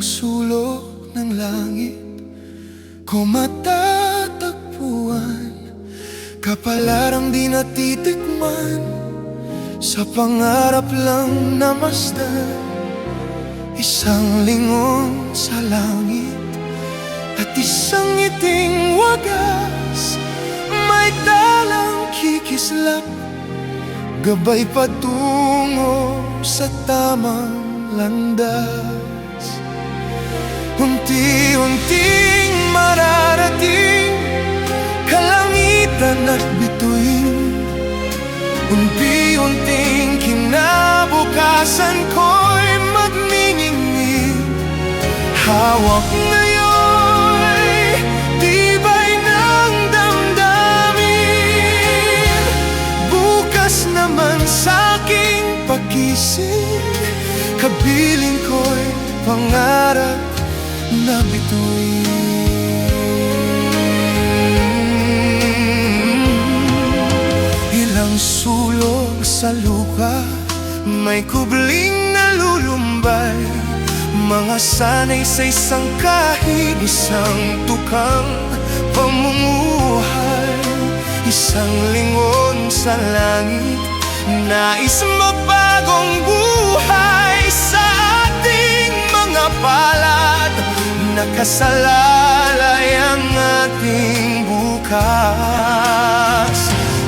Ilang sulok ng langit ko matatagpuan, kapalarang di natitikman, sa pangarap lang namasdan. Isang lingon sa langit at isang ngiting wagas, may dalang kikislap, gabay patungo sa tamang landas. Unti-unting mararating kalangitan at bituin, unti-unting kinabukasan ko'y magniningning. Hawak ngayon'y tibay ng damdamin, bukas naman sa'king pag-isip, kabiling ko'y pangarap na bituin. Ilang sulok sa lupa, may kubling nalulumbay, mga sanay sa isang kahig, isang tukang pamumuhay. Isang lingon sa langit, nais magbagong buhay sa ating mga palad. Nakasalalay ang ating bukas.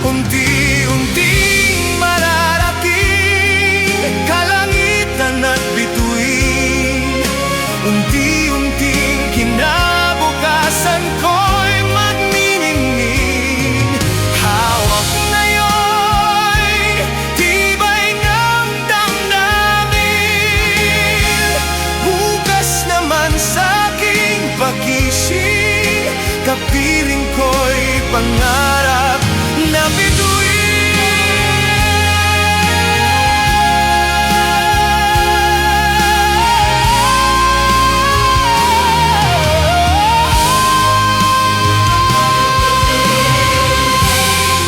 Unti-unting mararating kalangitan at bituin, unti-unting kinabukasan ko'y magniningning. Hawak ngayon'y tibay ng damdamin, bukas naman sa'king pag-isip, kapiling ko'y pangarap na bituin.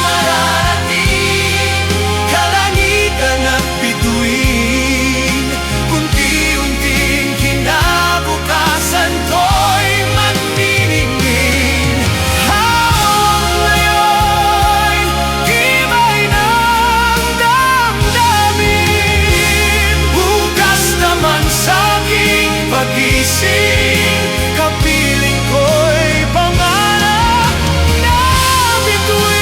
Mararating kalangitan at bituin, unti-unting kinabukasan ko'y magniningning. Hawak ngayon, tibay ng damdamin, bukas naman sa'king pag-isip, kapiling ko'y pangarap na bituin.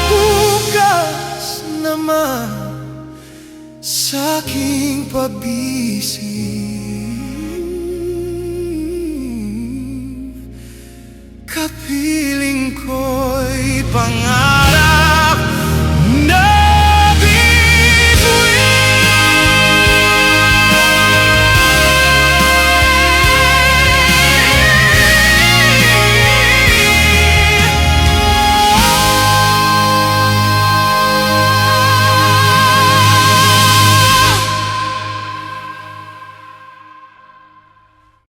Bukas naman sa'king pag-isip, kapiling ko'y pangarap